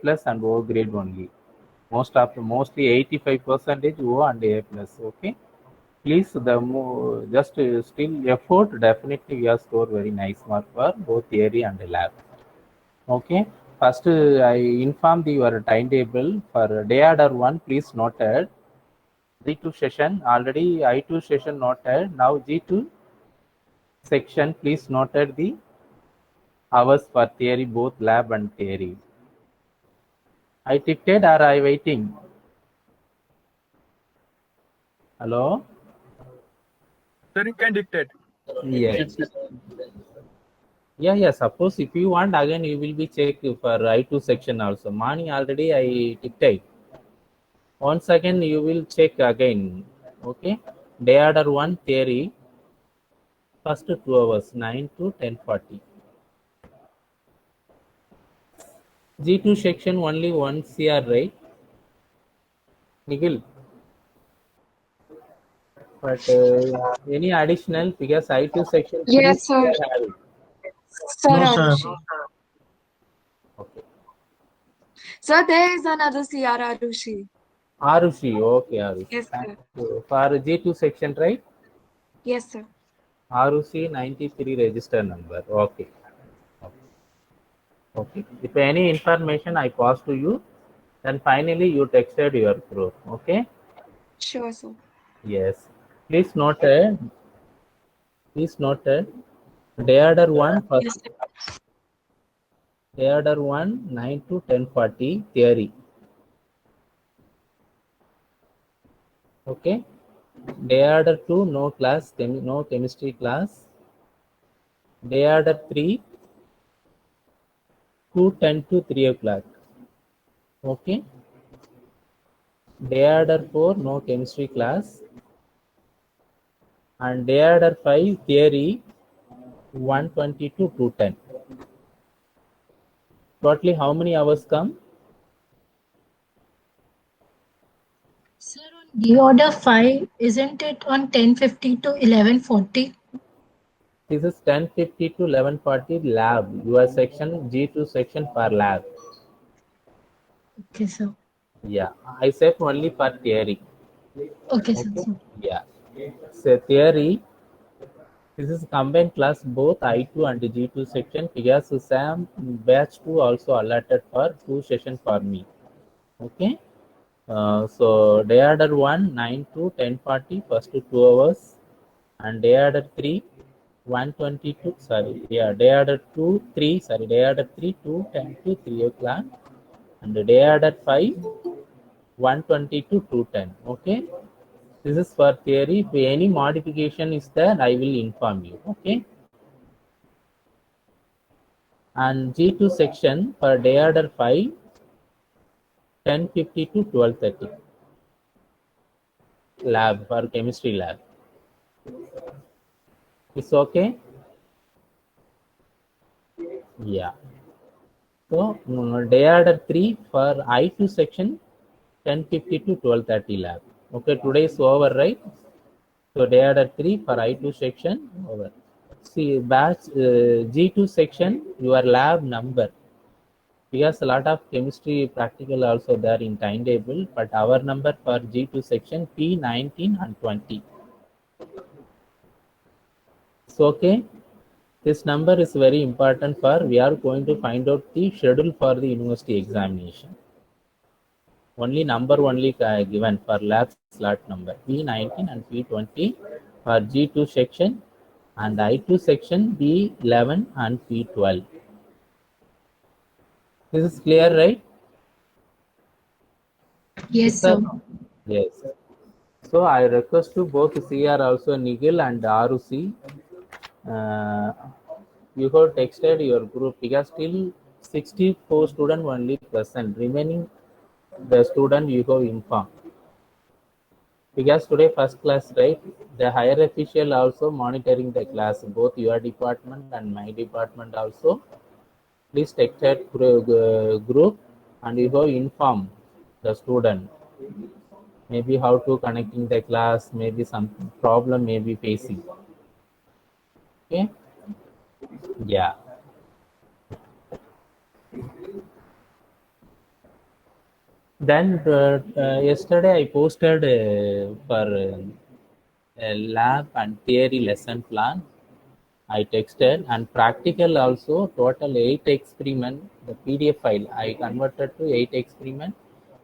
plus and O grade only. Mostly 85% O and A plus. Okay. Please just still effort. Definitely we have scored very nice mark for both theory and lab. Okay. First, I inform your timetable for day order 1. Please noted G2 session already I2 session noted. Now G2 section please noted the hours for theory, both lab and theory. I dictate or I waiting? Hello? Sir, you can dictate. Yes. Yeah. Suppose if you want again, you will be check for I2 section also. Morning already I dictate. Once again you will check again. Okay. Day order 1 theory. First 2 hours 9 to 10:40. G2 section only 1 CR, right? Nikhil. But any additional because I2 section 3 Yes, sir. have it. Sir No, sir. Arushi. Okay. Sir, there is another CR Arushi. Arushi, okay, Arushi. Yes, Thank sir. you. For G2 section, right? Yes, sir. Arushi 93 register number. Okay. Okay. If any information I pass to you, then finally you texted your group. Okay. Sure, sir. Yes. Please note. Please note. Day order 1 first. Yes, sir. Day order 1 9 to 10:40 theory. Okay. Day order 2 no class, no chemistry class. Day order 3 2:10 to 3 o'clock. Okay. Day order 4 no chemistry class. And day order 5 theory 1:20 to 2:10. Totally how many hours come? Sir, on day order 5, isn't it on 10:50 to 11:40? This is 10:50 to 11:40 lab. Your section G2 section for lab. Okay, sir. Yeah. I said only for theory. Okay, sir. Okay. Yeah. So theory. This is combined class both I2 and G2 section. Because Sam batch 2 also allotted for 2 session for me. Okay. So day order 1 9 to 10:40 first 2 hours, and day order 3 1:22 sorry, yeah, day order 2 3 sorry, day order 3 2:10 to 3 o'clock, and the day order 5 1:20 to 2:10. Okay, this is for theory. If any modification is there, I will inform you. Okay, and G2 section for day order 5 10:50 to 12:30 lab for chemistry lab. It's okay. Yeah. So day order 3 for I2 section 10:50 to 12:30 lab. Okay, today is over, right? So day order 3 for I2 section over. See batch G2 section your lab number, because a lot of chemistry practical also there in timetable, but our number for G2 section P19 and 20. So okay. This number is very important for we are going to find out the schedule for the university examination. Only number only given for lab slot number P19 and P20 for G2 section, and I2 section P11 and P12. This is clear, right? Yes, sir. Yes. So I request to both CR also Nigel and RUC. You have texted your group because still 64 student only present. Remaining the student you have informed. Because today first class, right? The higher official also monitoring the class, both your department and my department also. Please take that group and you have inform the student. Maybe how to connecting the class, maybe some problem may be facing. Okay. Yeah. Then yesterday I posted for a lab and theory lesson plan. I texted, and practical also total 8 experiment. The PDF file I converted to 8 experiment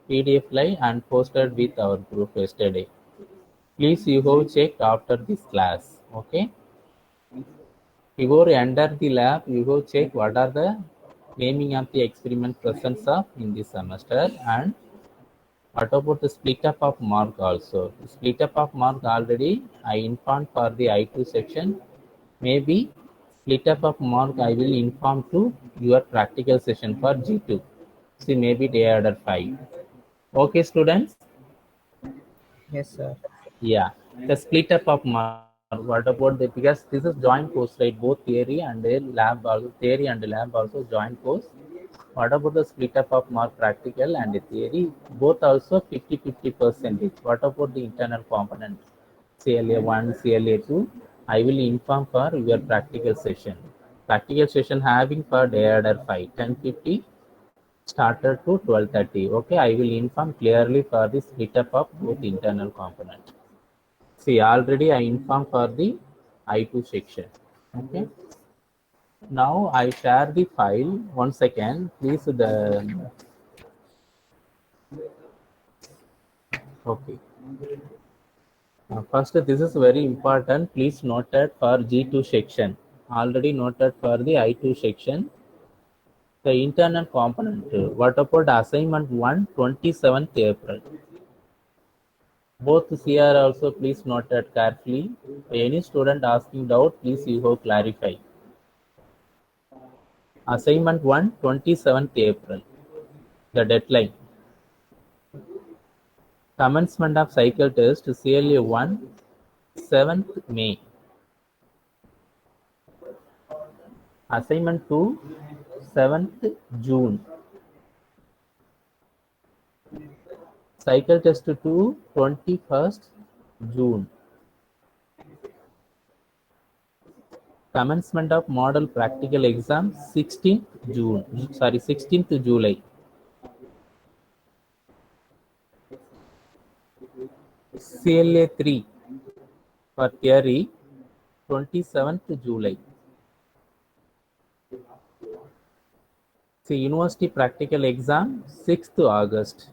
PDF file and posted with our group yesterday. Please you have checked after this class. Okay. Before you enter the lab, you go check what are the naming of the experiment presents of in this semester, and what about the split up of mark also. Split up of mark already I informed for the I2 section. Maybe split up of mark I will inform to your practical session for G2. See, maybe day order 5. Okay, students? Yes, sir. Yeah, the split up of mark. What about the, because this is joint course, right? Both theory and the lab also, theory and the lab also joint course. What about the split up of mark practical and the theory? Both also 50-50%. What about the internal component? CLA1, CLA2? I will inform for your practical session. Practical session having for day order 5, 10:50 started to 12:30. Okay, I will inform clearly for the split up of both internal component. See, already I informed for the I2 section. Okay. Now I share the file. 1 second, please. Okay. First, this is very important. Please note that for G2 section. Already noted for the I2 section. The internal component. What about assignment 1, 27th April? Both CR also please note that carefully. Any student asking doubt, please you have clarify. Assignment 1, 27th April. The deadline. Commencement of cycle test CLA 1, 7th May. Assignment 2, 7th June. Cycle test 2, 21st June. Commencement of model practical exam 16th June. Sorry, 16th July. CLA 3 for theory 27th July. See, university practical exam 6th August.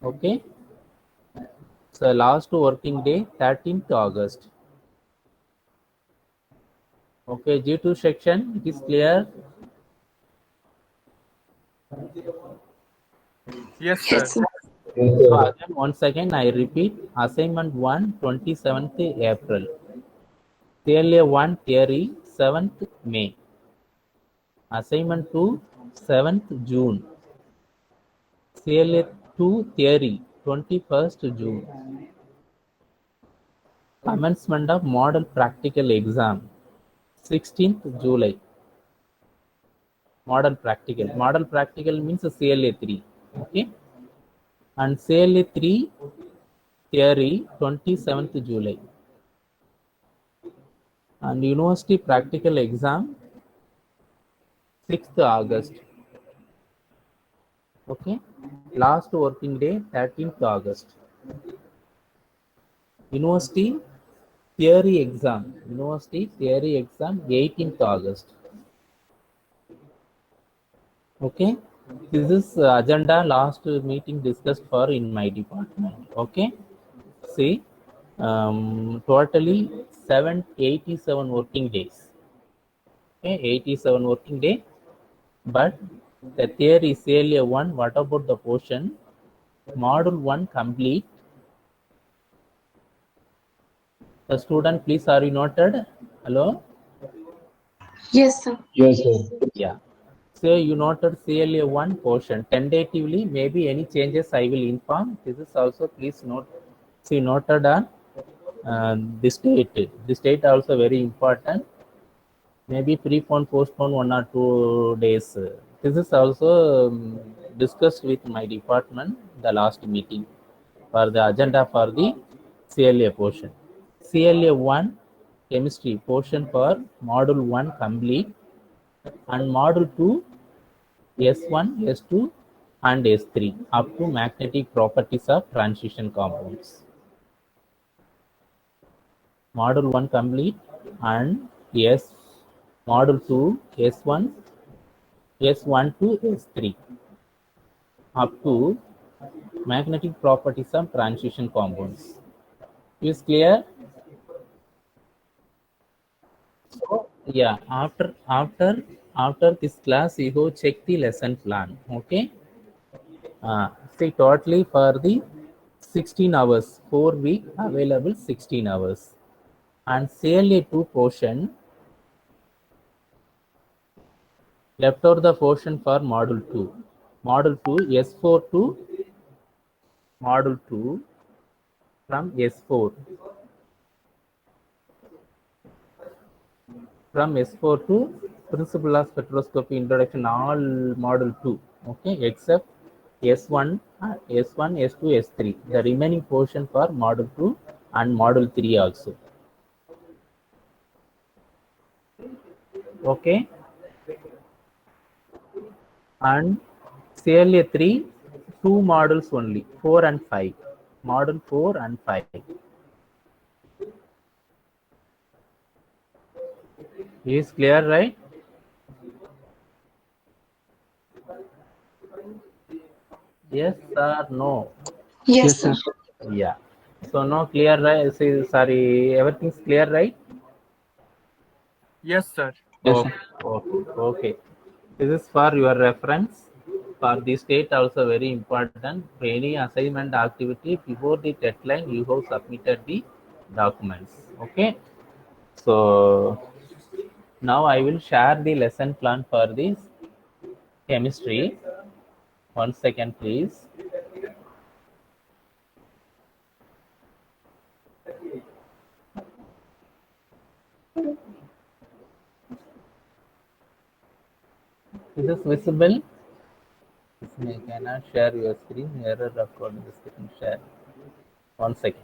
Okay. So last working day 13th August. Okay, G2 section, it is clear. Yes, sir. Yes, sir. So again, once again, I repeat, assignment 1, 27th April. CLA 1 theory, 7th May. Assignment 2, 7th June. CLA 2 theory, 21st June. Commencement of model practical exam, 16th July. Model practical. Model practical means CLA 3. Okay. And CLA 3 theory, 27th July. And university practical exam, 6th August. Okay. Last working day, 13th August. University theory exam. University theory exam, 18th August. Okay. This is agenda last meeting discussed for in my department. Okay. See, totally 87 working days. Okay, 87 working day. But the theory CLA 1, what about the portion? Module 1 complete. The student, please, are you noted? Hello? Yes, sir. Yes, sir. Yeah. So you noted CLA 1 portion. Tentatively, maybe any changes I will inform. This is also please note. See, noted on this date. This date also very important. Maybe prepone, postpone 1 or 2 days. This is also discussed with my department the last meeting for the agenda for the CLA portion. CLA 1 chemistry portion for module 1 complete, and module 2 S1, S2, and S3 up to magnetic properties of transition compounds. Module 1 complete, and yes, module 2, S1, S1 to S3 up to magnetic properties of transition compounds. Is clear? So yeah, after this class, you go check the lesson plan. Okay. See, totally for the 16 hours, 4 week available 16 hours, and CLA 2 portion left out the portion for module 2. Module 2 S4 to module 2 from S4. From S4 to principle of spectroscopy introduction, all module 2, okay, except S1, S1, S2, S3. The remaining portion for module 2 and module 3 also. Okay. And CLA 3, 2 modules only, 4 and 5. Module 4 and 5. Is clear, right? Yes or no? Yes, sir. Yeah. So no clear, right? Sorry, everything's clear, right? Yes, sir. Okay. Okay. This is for your reference. For the state also very important. For any assignment activity before the deadline, you have submitted the documents. Okay. So now I will share the lesson plan for this chemistry. 1 second, please. Is this visible? I cannot share your screen. Error recording the screen share. 1 second.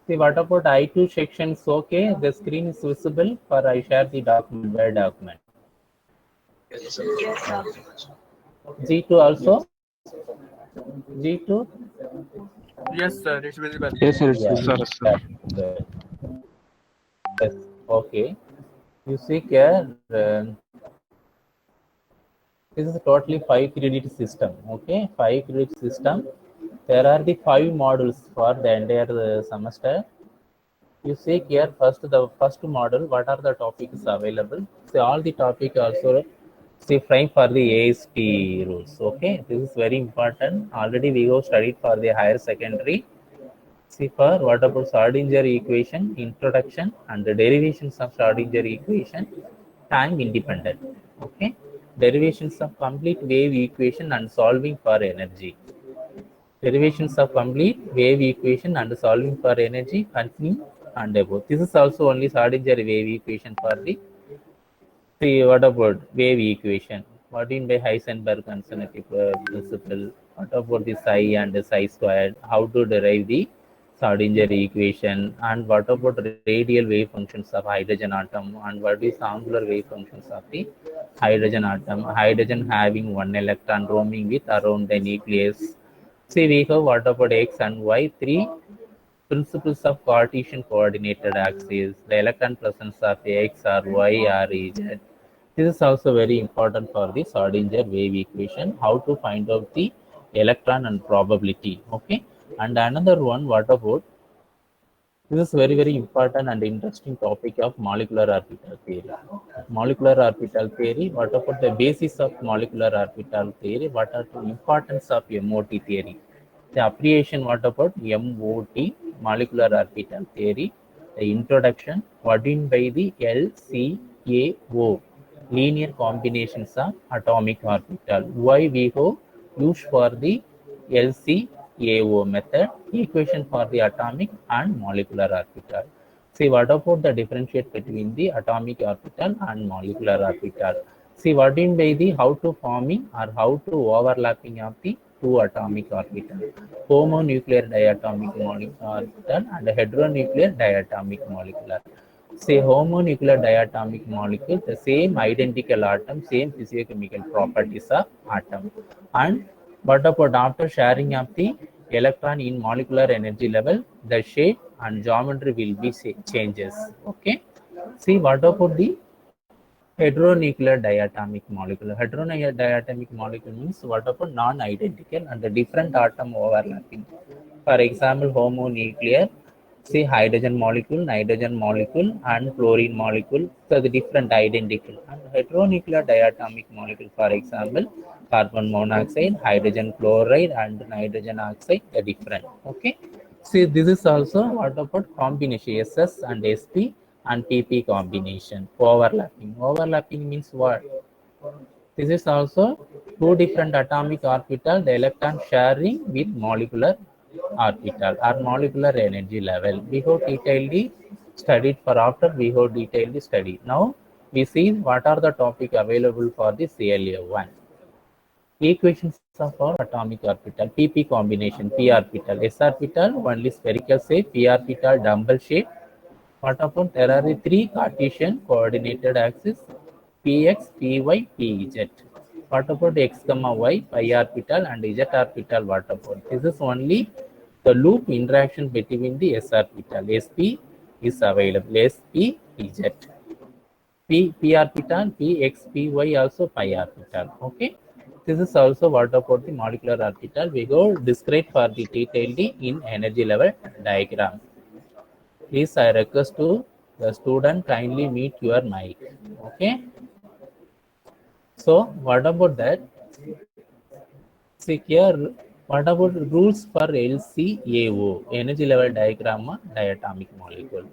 See, what about I2 sections? Okay, the screen is visible for I share the document, Word document. G2 also? G2? Yes, sir. It's visible. Yes, sir. It's Yeah. visible. Good. Yes. Okay. You see here, this is totally 5 credit system. Okay, 5 credit system. There are the 5 modules for the entire semester. You see here first the first model, what are the topics available? See, all the topic also see frame for the AST rules. Okay, this is very important. Already we have studied for the higher secondary. See for what about Schrodinger equation, introduction and the derivations of Schrodinger equation, time independent. Okay, derivations of complete wave equation and solving for energy. Derivations of complete wave equation and solving for energy, continue and above. This is also only Schrodinger wave equation for the. See, what about wave equation? What in by Heisenberg conservative principle? What about the psi and the psi squared? How to derive the Schrodinger equation? And what about radial wave functions of hydrogen atom? And what is angular wave functions of the hydrogen atom? Hydrogen having 1 electron roaming with around the nucleus. See, we have what about X and Y, 3 principles of Cartesian coordinated axes, the electron presence of X or Y or Z. This is also very important for the Schrodinger wave equation, how to find out the electron and probability. Okay. And another one, what about, this is very important and interesting topic of molecular orbital theory. Molecular orbital theory, what about the basis of molecular orbital theory? What are the importance of MOT theory? The appreciation, what about MOT, molecular orbital theory? The introduction, what do you mean by the LCAO, linear combinations of atomic orbital? Why we have used for the LCAO method, equation for the atomic and molecular orbital. See, what about the differentiate between the atomic orbital and molecular orbital? See, what do you mean by the how to forming or how to overlapping of the two atomic orbital? Homonuclear diatomic molecular orbital and heteronuclear diatomic molecular. Say homonuclear diatomic molecule, the same identical atom, same physiochemical properties of atom. And what about after sharing of the electron in molecular energy level, the shape and geometry will be changes. Okay. See, what about the heteronuclear diatomic molecule? Heteronuclear diatomic molecule means what about non-identical and the different atom overlapping. For example, homonuclear, say hydrogen molecule, nitrogen molecule, and fluorine molecule. So the different identical. And heteronuclear diatomic molecule, for example, carbon monoxide, hydrogen chloride, and nitrogen oxide, the different. Okay. See, this is also what about combination SS and SP and PP combination, overlapping. Overlapping means what? This is also two different atomic orbital, the electron sharing with molecular orbital or molecular energy level. We have detailedly studied for after we have detailedly studied. Now we see what are the topic available for the CLA1. Equations of our atomic orbital, PP combination, p orbital, s orbital, only spherical shape, p orbital, dumbbell shape. What about, there are the three Cartesian coordinated axes, px, py, pz. What about x comma y, pi orbital, and z orbital? What about? This is only the loop interaction between the s orbital. Sp is available. Sp, pz. P orbital, px, py also pi orbital. Okay. This is also what about the molecular orbital. We go describe for the detailed in energy level diagram. Please, I request to the student kindly mute your mic. Okay. So what about that? See here, what about rules for LCAO, energy level diagram of diatomic molecule?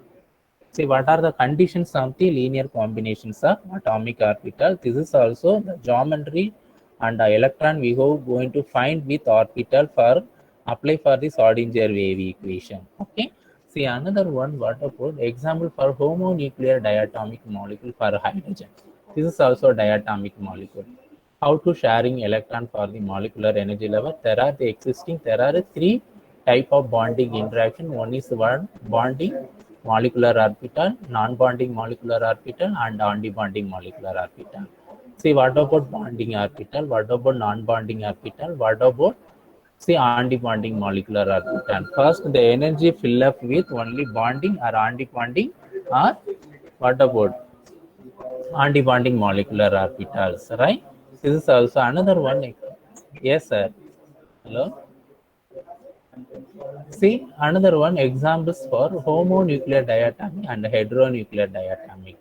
See, what are the conditions of the linear combinations of atomic orbital? This is also the geometry and the electron we are going to find with orbital for apply for the Schrodinger wave equation. Okay. See, another one, what about example for homonuclear diatomic molecule for hydrogen? This is also diatomic molecule. How to sharing electron for the molecular energy level? There are three type of bonding interaction. One is one bonding molecular orbital, non-bonding molecular orbital, and antibonding molecular orbital. See, what about bonding orbital? What about non-bonding orbital? What about, see, antibonding molecular orbital? First, the energy fill up with only bonding or antibonding, or what about antibonding molecular orbitals, right? This is also another one. Yes, sir. Hello. See, another one, examples for homonuclear diatomic and heteronuclear diatomic.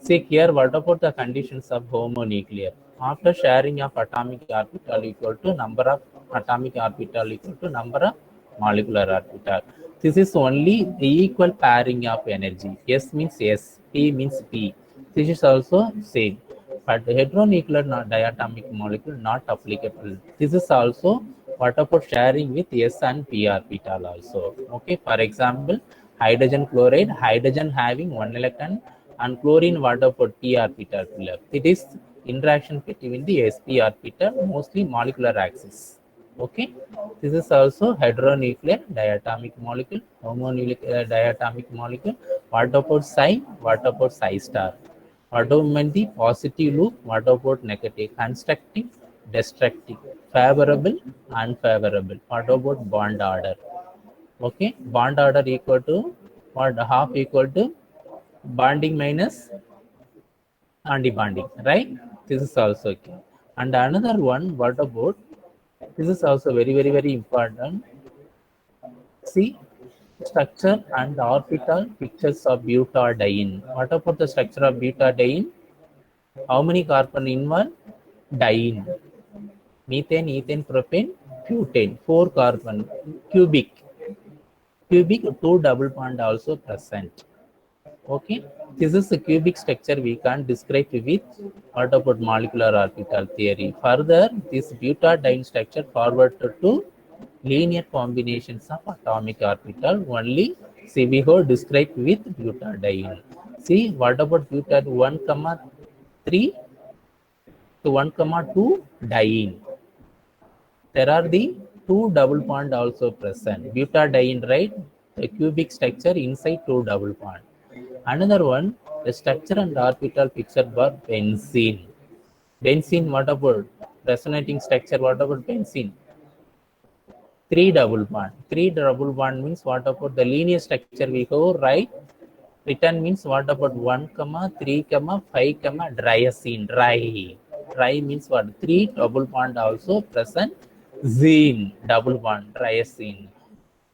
See here, what about the conditions of homonuclear? After sharing of atomic orbital equal to number of atomic orbital equal to number of molecular orbital. This is only the equal pairing of energy. S means S, P means P. This is also same. But the heteronuclear diatomic molecule not applicable. This is also what about sharing with S and P orbital also. Okay, for example, hydrogen chloride, hydrogen having one electron, and chlorine, what about p orbital left? It is interaction between the sp orbital, mostly molecular axis. Okay, this is also heteronuclear diatomic molecule, homonuclear diatomic molecule. What about psi? What about psi star? What about the positive loop? What about negative? Constructive, destructive, favorable, unfavorable. What about bond order? Okay, bond order equal to what? Half equal to bonding minus antibonding, right? This is also okay. And another one, what about, this is also very, very, very important. See, structure and orbital pictures of butadiene. What about the structure of butadiene? How many carbon in one? Diene. Methane, ethane, propane, butane. 4 carbon. Cubic. Cubic, 2 double bond also present. Okay, this is a cubic structure we can describe with what about molecular orbital theory. Further, this butadiene structure forwarded to linear combinations of atomic orbital only see we have described with butadiene. See, what about butadiene 1, 3 to 1, 2 diene? There are the 2 double bond also present. Butadiene, right? The cubic structure inside 2 double bond. Another one, the structure and orbital picture for benzene. Benzene, what about resonating structure? What about benzene? 3 double bond. 3 double bond means what about the linear structure we have, right? Written means what about 1, 3, 5, triazine, dry. Dry means what? 3 double bond also present. Zine, double bond, triazine.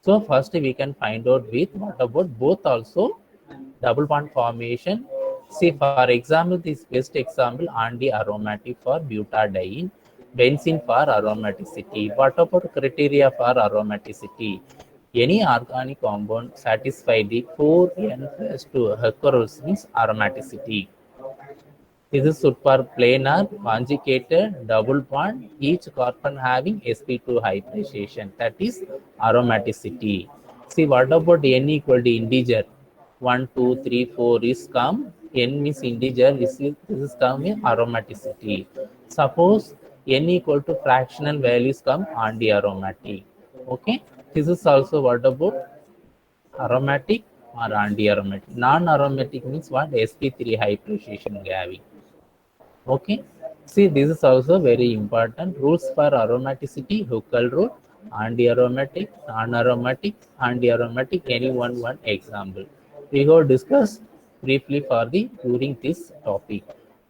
So first we can find out with what about both also double bond formation. See, for example, this best example anti-aromatic for butadiene, benzene for aromaticity. What about criteria for aromaticity? Any organic compound satisfy the 4n plus 2 Hecker's means aromaticity. This is super planar conjugated double bond, each carbon having sp2 hybridization. That is aromaticity. See, what about n equal to integer? 1, 2, 3, 4 is come. N means integer. This is come in aromaticity. Suppose n equal to fractional values come anti-aromatic. Okay. This is also what about aromatic or anti-aromatic. Non-aromatic means what? sp3 hybridization having. Okay, see, this is also very important. Rules for aromaticity, Huckel rule, anti-aromatic, non-aromatic, anti-aromatic, any one example. We have discussed briefly for the during this topic.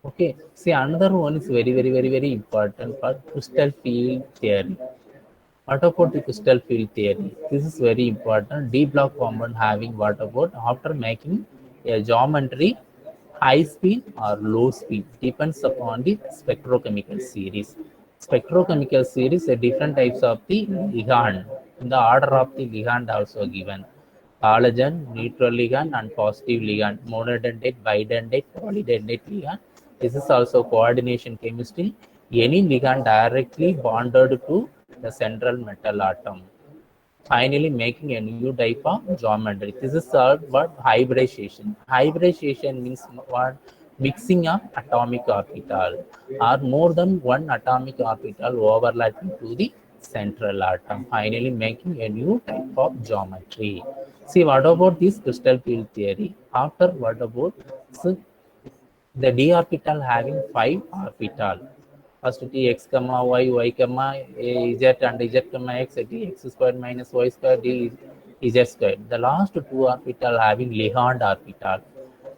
Okay, see, another one is very important for crystal field theory. What about the crystal field theory? This is very important. D block compound having what about after making a geometry high speed or low speed depends upon the spectrochemical series. Spectrochemical series are different types of the ligand. In the order of the ligand also given. Halogen, neutral ligand and positive ligand, monodentate, bidentate, polydentate ligand. This is also coordination chemistry. Any ligand directly bonded to the central metal atom, finally making a new type of geometry. This is called what? Hybridization. Hybridization means what? Mixing of atomic orbital or more than one atomic orbital overlapping to the central atom, finally making a new type of geometry. See, what about this crystal field theory? After what about the d orbital having 5 orbital? First tx comma y comma z and z comma x dx squared minus y squared d z squared. The last 2 orbital having Lehland orbital.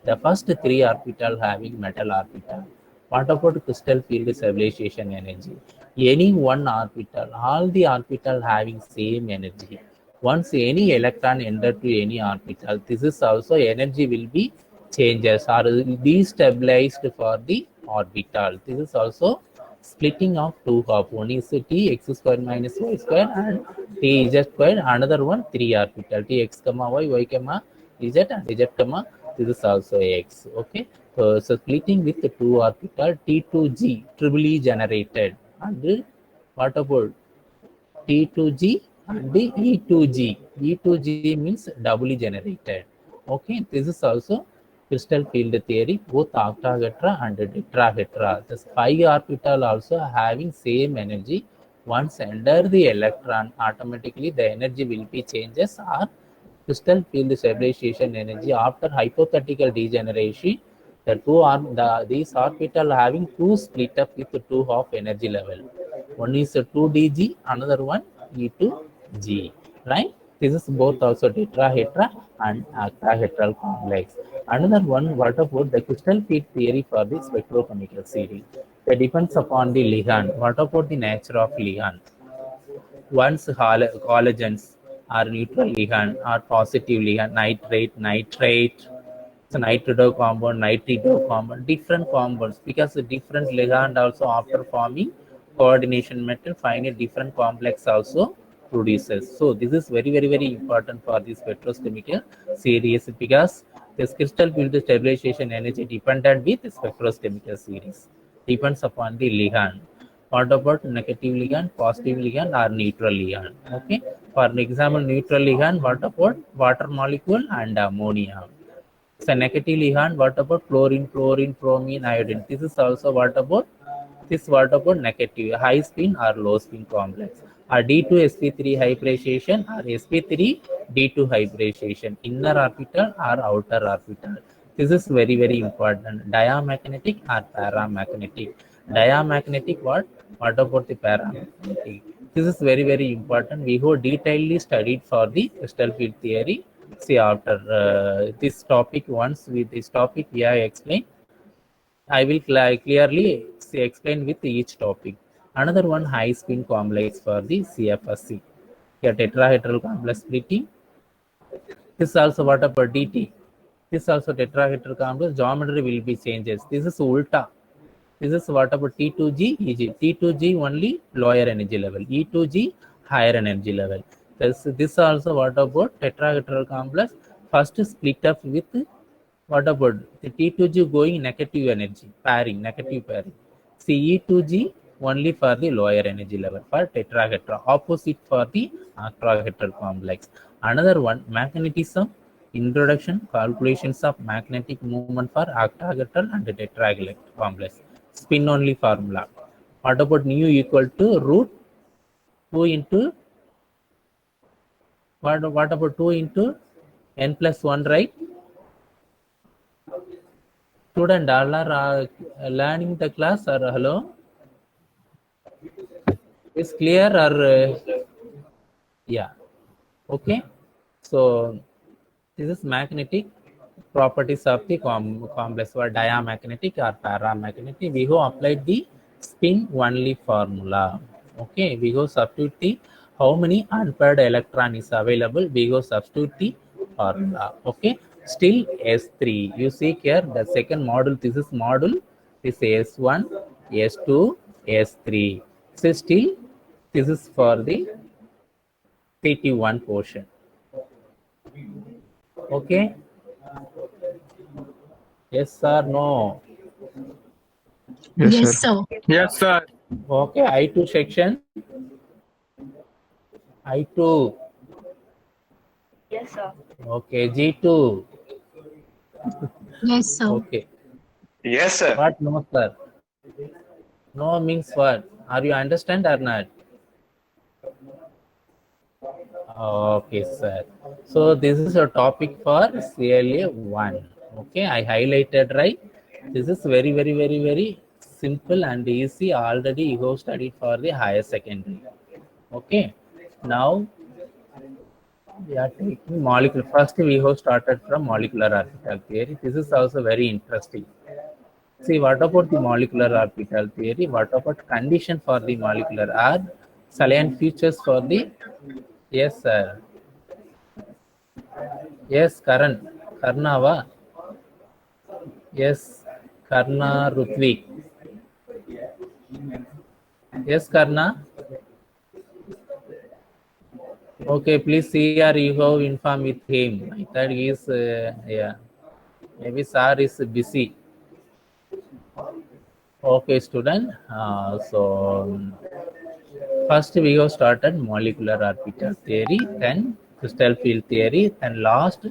The first 3 orbital having metal orbital. What about crystal field stabilization energy? Any one orbital, all the orbital having same energy. Once any electron enter to any orbital, this is also energy will be changes or destabilized for the orbital. This is also splitting of two half. One is t x square minus y square and t z square. Another one 3 orbital t x comma y comma z and z comma this is also x. Okay, so splitting with the 2 orbital t2g triple E generated and what about T2G and the E2G. E2G means doubly generated. Okay, this is also crystal field theory, both octahedra and tetrahedra. The 5 orbital also having same energy. Once enter the electron, automatically the energy will be changes or crystal field stabilization energy after hypothetical degeneration. These orbital having two split up with 2 half energy level. One is a 2dg, another one E2g, right? This is both also tetrahedra and octahedral complex. Another one, what about the crystal field theory for the spectrochemical series? It depends upon the ligand. What about the nature of ligand? Once collagens are neutral ligand or positive ligand, nitrate, so nitrido compound, nitrito compound, different compounds, because the different ligand also after forming coordination metal find a different complex also produces. So this is very, very, very important for this spectrochemical series, because this crystal field stabilization energy dependent with spectrochemical series, depends upon the ligand. What about negative ligand, positive ligand, or neutral ligand? Okay. For example, neutral ligand, what about water molecule and ammonia? So negative ligand, what about chlorine, bromine, iodine? This is also what about negative, high spin or low spin complex. Or D2 sp3 hybridization or sp3 D2 hybridization, inner orbital or outer orbital. This is very, very important. Diamagnetic or paramagnetic. Diamagnetic, what about the paramagnetic? This is very, very important. We have detailedly studied for the crystal field theory. See, after this topic, once with this topic we have explained, I will clearly explain with each topic. Another one, high spin complex for the CFSC. Here, tetrahedral complex splitting. This also what about DT. This also tetrahedral complex. Geometry will be changes. This is ulta. This is what about T2G, EG. T2G only lower energy level, E2G higher energy level. This also what about tetrahedral complex. First split up with what about the T2G going negative energy, pairing, negative pairing. CE2G only for the lower energy level for tetrahedra, opposite for the octahedral complex. Another one, magnetism, introduction, calculations of magnetic movement for octahedral and tetrahedral complex. Spin only formula. What about nu equal to root 2 into what about 2 into n plus 1, right? Student, all are learning the class or hello? Is clear or yeah? Okay. So this is magnetic properties of the complex, or diamagnetic or paramagnetic. We have applied the spin only formula. Okay, we go substitute the how many unpaired electron is available. We go substitute the formula. Okay, still S3. You see here the second module. This is module. This is S1, S2, S3. So still this is for the PT1 portion. Okay. Yes or no? Yes, sir. Yes, sir. Okay, I2 section. I2. Yes, sir. Okay, G2. Yes, sir. Okay. Yes, sir. What no, sir? No means what? Are you understand or not? Okay, sir. So this is a topic for CLA 1. Okay, I highlighted, right? This is very, very, very, very simple and easy. Already you have studied for the higher secondary. Okay. Now we are taking molecular. First, we have started from molecular orbital theory. This is also very interesting. See, what about the molecular orbital theory? What about condition for the molecular are salient features for the yes, sir. Yes, Karan. Karnava. Yes, Karna Rutvik. Yes, Karna. Okay, please see or you have inform with him. I thought he is yeah. Maybe sir is busy. Okay, student. First we have started molecular orbital theory, then crystal field theory, and last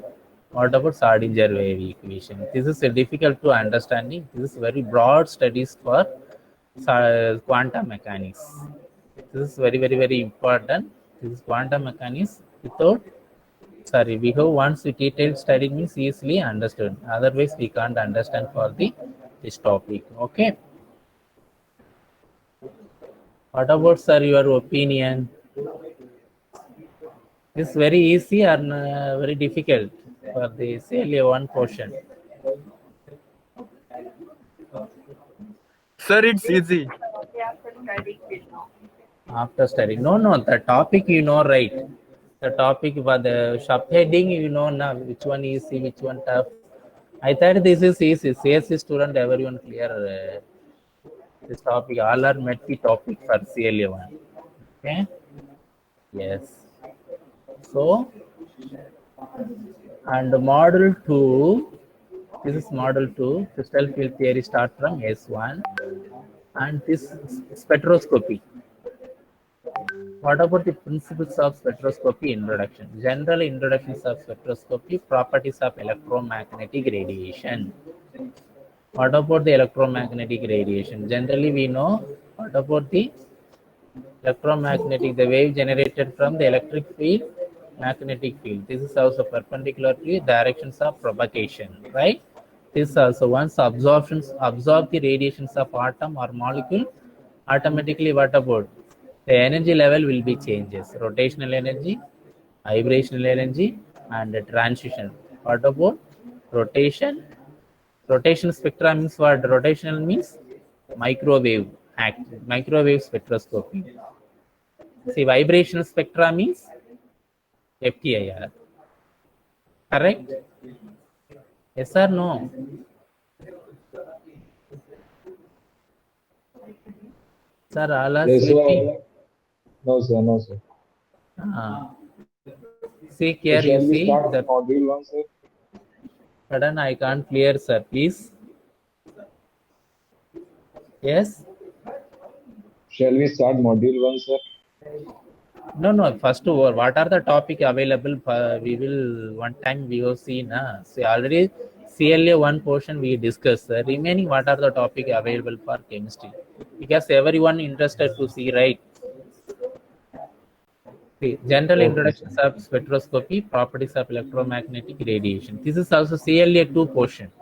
what about Schrodinger wave equation. This is difficult to understanding. This is very broad studies for quantum mechanics. This is very, very, very important. This is quantum mechanics without sorry, we have once detailed study means easily understood. Otherwise, we can't understand for the this topic. Okay. What about sir your opinion? This is very easy or very difficult for the CLA1 portion? Sir, it's easy. After study. No, the topic you know, right? The topic for the subheading you know now, which one easy, which one tough. I thought this is easy. CSC student, everyone clear this topic. All are met the topic for CLA1. Okay? Yes. So, and model 2, this is model 2, crystal field theory start from S1, and this spectroscopy. What about the principles of spectroscopy introduction? General introductions of spectroscopy, properties of electromagnetic radiation. What about the electromagnetic radiation? Generally, we know what about the electromagnetic, the wave generated from the electric field, magnetic field. This is also perpendicular to directions of propagation, right? This also once absorb the radiations of atom or molecule, automatically what about? The energy level will be changes. Rotational energy, vibrational energy, and the transition. What about rotation? Rotation spectra means what? Rotational means microwave microwave spectroscopy. See, vibrational spectra means FTIR. Correct? Yes or no? Sir, all are Yes, sleeping. sir. No, sir. No, sir. See here, Shall you we see start the module 1, sir? pattern I can't clear, sir. Please. Yes? Shall we start module 1, sir? No. First of all, what are the topic available? We will one time we will see. See, already CLA 1 portion we discussed. The remaining what are the topic available for chemistry? Because everyone interested to see, right? See, general Okay, introductions of spectroscopy, properties of electromagnetic radiation. This is also CLA 2 portion.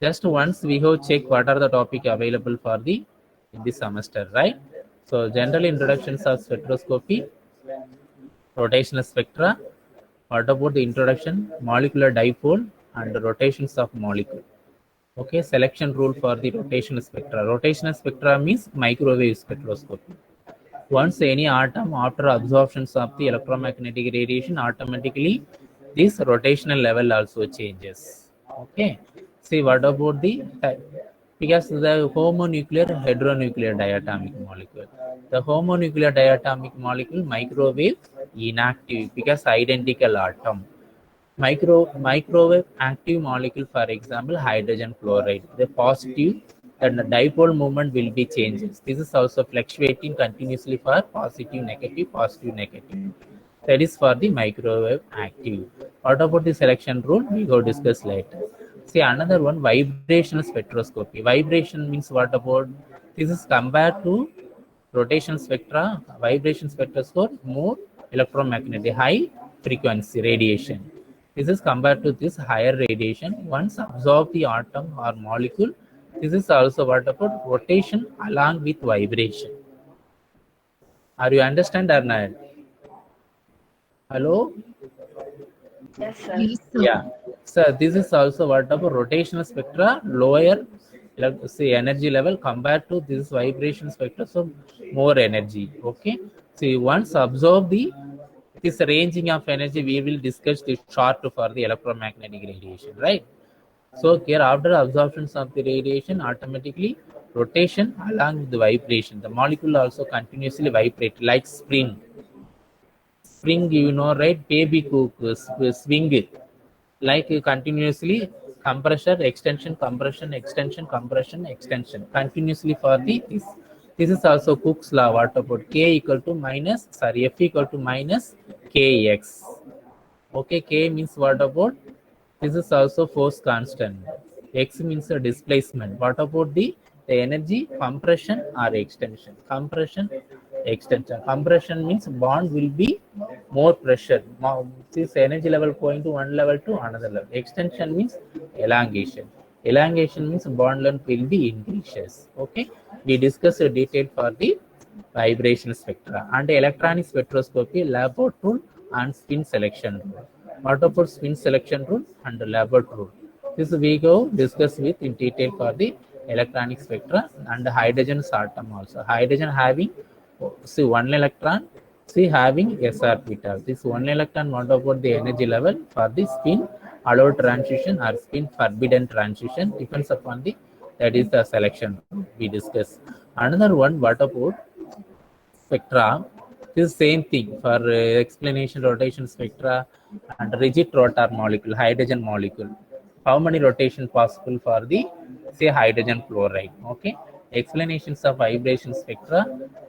Just once we have check what are the topic available for the in this semester, right? So general introductions of spectroscopy, rotational spectra. What about the introduction, molecular dipole, and rotations of molecule? Okay, selection rule for the rotational spectra. Rotational spectra means microwave spectroscopy. Once any atom after absorptions of the electromagnetic radiation, automatically this rotational level also changes. Okay. See, what about the because the homonuclear heteronuclear diatomic molecule. The homonuclear diatomic molecule microwave inactive because identical atom. Microwave active molecule, for example, hydrogen fluoride. The positive and the dipole moment will be changes. This is also fluctuating continuously for positive, negative. That is for the microwave active. What about the selection rule? We go discuss later. See, another one, vibrational spectroscopy. Vibration means what about? This is compared to rotation spectra, vibration spectroscope, more electromagnetic, high frequency radiation. This is compared to this higher radiation. Once absorb the atom or molecule, this is also what about rotation along with vibration. Are you understand or not? Hello? Yes, sir. Yes, sir. Yeah. So this is also what about rotational spectra, lower say energy level compared to this vibration spectra, so more energy. Okay. So once absorb this ranging of energy, we will discuss the chart for the electromagnetic radiation, right? So here after absorptions of the radiation, automatically rotation along with the vibration. The molecule also continuously vibrate like spring. Spring, you know, right? Baby cook, swing, like continuously compression, extension, continuously for the this. This is also Cook's law. What about K equal to minus, sorry, F equal to minus Kx. Okay, K means what about? This is also force constant. X means a displacement. What about the energy, compression or extension? Compression, extension. Compression means bond will be more pressure. This energy level going to one level to another level. Extension means elongation. Elongation means bond length will be increases. Okay, we discuss a detail for the vibration spectra, and electronic spectroscopy, Laborde rule and spin selection rule. What about spin selection rule and Laborde rule? This we go discuss with in detail for the electronic spectra and hydrogen atom also. Hydrogen having see one electron, see having s orbital. This one electron, what about the energy level for the spin allowed transition or spin forbidden transition depends upon the, that is the selection we discuss. Another one, what about spectra? This same thing for explanation rotation spectra and rigid rotor molecule, hydrogen molecule. How many rotation possible for the say hydrogen fluoride? Okay. Explanations of vibration spectra,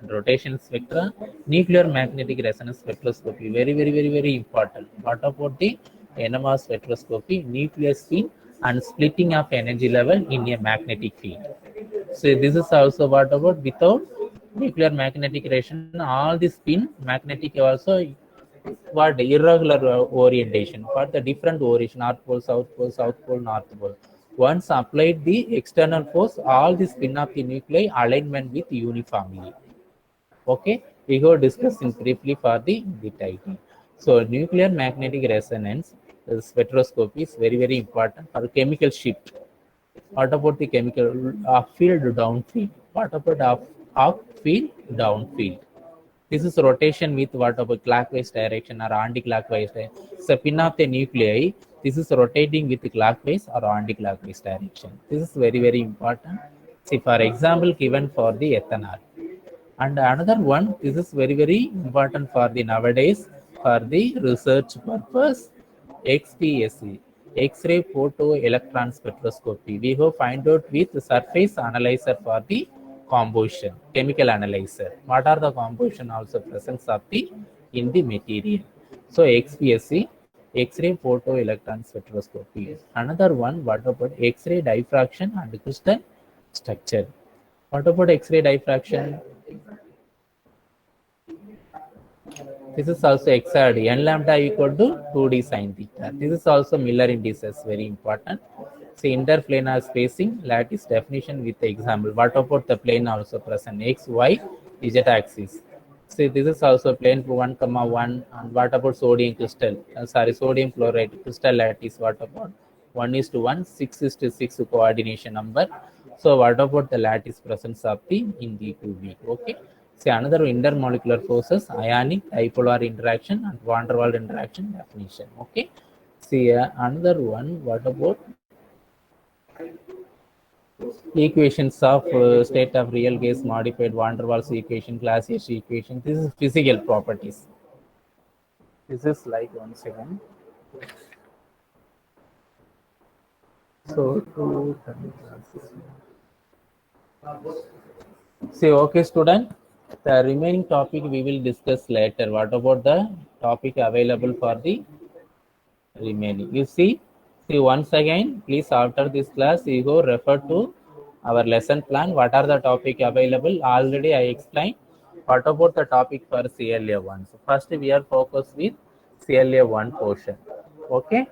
rotation spectra, nuclear magnetic resonance spectroscopy. Very important. What about the NMR spectroscopy, nuclear spin and splitting of energy level in a magnetic field. So this is also what about without nuclear magnetic radiation, all the spin magnetic also what irregular orientation for the different orientation, north pole, south pole, north pole. Once applied the external force, all the spin of the nuclei alignment with uniformly. Okay, we go discussing briefly for the title. So nuclear magnetic resonance spectroscopy is very important for chemical shift. What about the chemical field downfield? What about upfield downfield? This is rotation with what about clockwise direction or anti-clockwise direction. So pin of the nuclei, this is rotating with clockwise or anti-clockwise direction. This is very important. See, for example, given for the ethanol. And another one, this is very important for the nowadays for the research purpose, XPSC, X-ray photo electron spectroscopy. We go find out with the surface analyzer for the composition, chemical analyzer. What are the composition also presence of the in the material? So XPSC, X-ray photo electron spectroscopy. Another one, what about X-ray diffraction and crystal structure? What about X-ray diffraction? This is also XRD, n lambda equal to 2d sin theta. This is also Miller indices, very important. See, interplanar spacing, lattice definition with the example. What about the plane also present? X, Y, Z axis. See, this is also plane for 1, 1. And what about sodium crystal? Sodium chloride crystal lattice. What about 1:1, 6:6 coordination number. So, what about the lattice presence of the in the 2B? Okay. See, another intermolecular forces, ionic, dipolar interaction, and van der Waals interaction definition. Okay. See, another one, what about equations of state of real gas modified van der Waals equation, Clausius equation. This is physical properties. This is like 1 second. So, see, okay, student. The remaining topic we will discuss later. What about the topic available for the remaining? You see once again, please after this class, you go refer to our lesson plan. What are the topic available? Already I explained. What about the topic for CLA1? So first we are focused with CLA1 portion. Okay.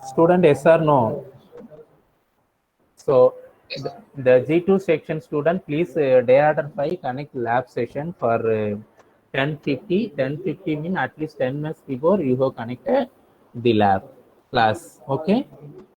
Student, yes or no? So the G2 section student, please day after 5 connect lab session for 10:50. 10:50 mean at least 10 minutes before you go connected the lab class. Okay.